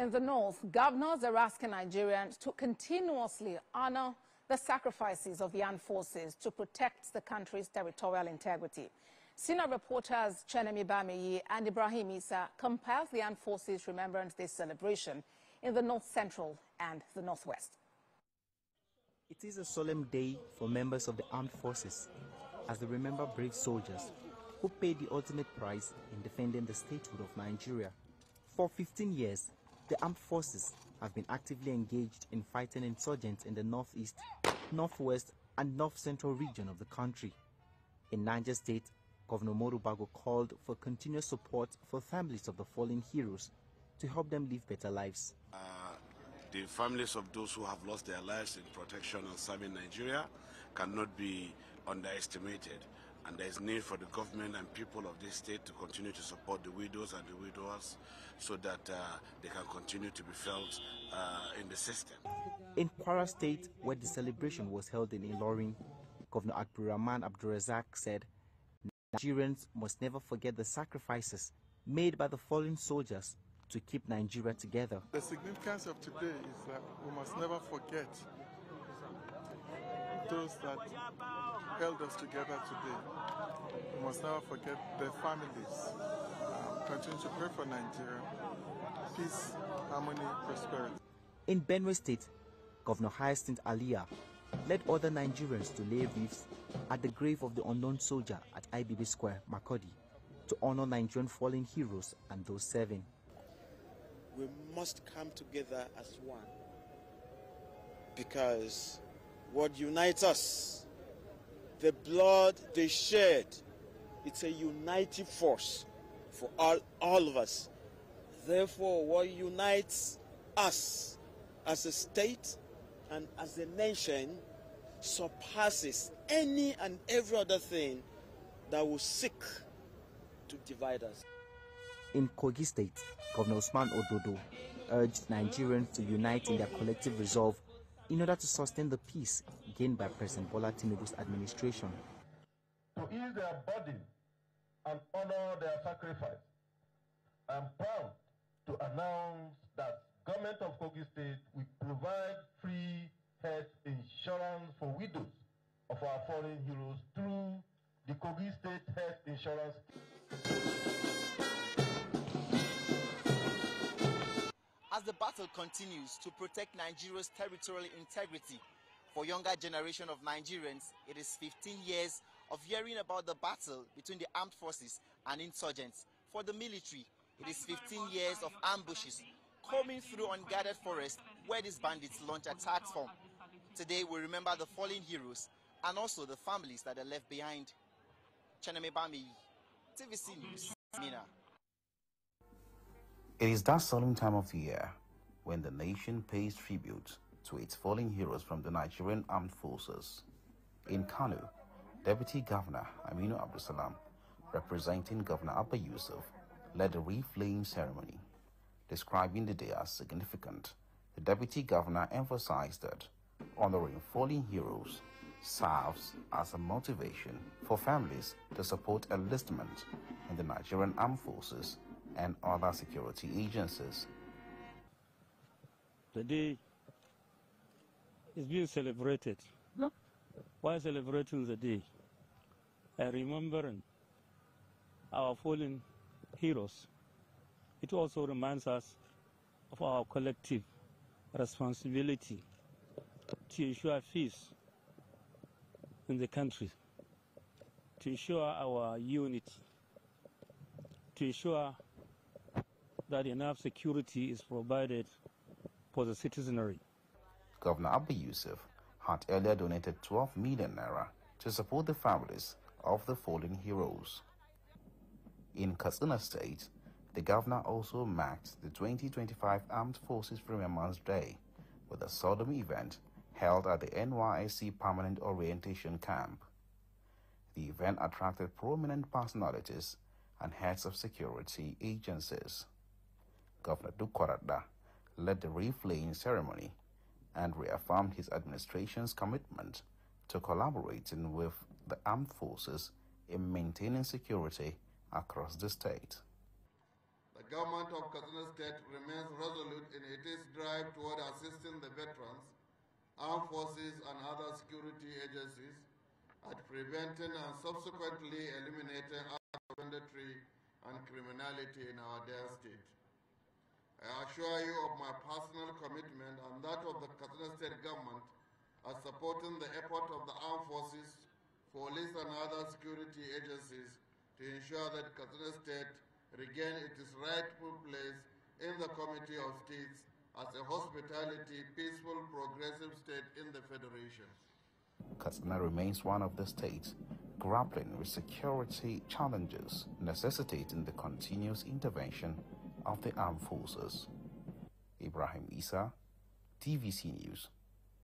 In the north, governors are asking Nigerians to continuously honor the sacrifices of the armed forces to protect the country's territorial integrity. Senior reporters Chenemi Bamiyi and Ibrahim Issa compiled the Armed Forces Remembrance Day celebration in the North Central and the Northwest. It is a solemn day for members of the armed forces as they remember brave soldiers who paid the ultimate price in defending the statehood of Nigeria. For 15 years, the armed forces have been actively engaged in fighting insurgents in the northeast, northwest, and north central region of the country. In Niger State, Governor Morubago called for continuous support for families of the fallen heroes to help them live better lives. The families of those who have lost their lives in protection and serving Nigeria cannot be underestimated. And there is need for the government and people of this state to continue to support the widows and the widowers so that they can continue to be felt in the system. In Kwara State, where the celebration was held in Ilorin, Governor Abdurrahman Abdurrazak said Nigerians must never forget the sacrifices made by the fallen soldiers to keep Nigeria together. The significance of today is that we must never forget those that held us together today. We must never forget their families. Continue to pray for Nigeria. Peace, harmony, prosperity. In Benue State, Governor Hyacinth Aliyah led other Nigerians to lay wreaths at the grave of the unknown soldier at IBB Square, Makurdi, to honor Nigerian fallen heroes and those serving. We must come together as one, because what unites us, the blood they shed, it's a uniting force for all of us. Therefore, what unites us as a state and as a nation surpasses any and every other thing that will seek to divide us. In Kogi State, Governor Usman Ododo urged Nigerians to unite in their collective resolve in order to sustain the peace gained by President Bola Tinubu's administration. To ease their burden and honor their sacrifice, I am proud to announce that Government of Kogi State will provide free health insurance for widows of our fallen heroes through the Kogi State Health Insurance. As the battle continues to protect Nigeria's territorial integrity, for younger generation of Nigerians, it is 15 years of hearing about the battle between the armed forces and insurgents. For the military, it is 15 years of ambushes combing through unguarded forests where these bandits launch attacks from. Today we remember the fallen heroes and also the families that are left behind. Chenemi Bamiyi, TVC News, Mina. It is that solemn time of the year when the nation pays tribute to its fallen heroes from the Nigerian Armed Forces. In Kano, Deputy Governor Aminu Abdulsalam, representing Governor Abba Yusuf, led a wreath-laying ceremony. Describing the day as significant, the Deputy Governor emphasized that honoring fallen heroes serves as a motivation for families to support enlistment in the Nigerian Armed Forces and other security agencies. The day is being celebrated. Why celebrating the day? Remembering our fallen heroes. It also reminds us of our collective responsibility to ensure peace in the country, to ensure our unity, to ensure that enough security is provided for the citizenry. Governor Abba Yusuf had earlier donated 12 million naira to support the families of the fallen heroes. In Katsina State, the governor also marked the 2025 Armed Forces Remembrance Day with a solemn event held at the NYSC Permanent Orientation Camp. The event attracted prominent personalities and heads of security agencies. Governor Dukwarada led the wreath-laying ceremony and reaffirmed his administration's commitment to collaborating with the armed forces in maintaining security across the state. The government of Katsina State remains resolute in strive toward assisting the veterans, armed forces, and other security agencies at preventing and subsequently eliminating banditry and criminality in our dear state. I assure you of my personal commitment and that of the Katsina State government as supporting the effort of the armed forces, police, and other security agencies to ensure that Katsina State regain its rightful place in the Committee of States as a hospitality, peaceful, progressive state in the Federation. Katsina remains one of the states grappling with security challenges necessitating the continuous intervention of the armed forces. Ibrahim Isa, TVC News.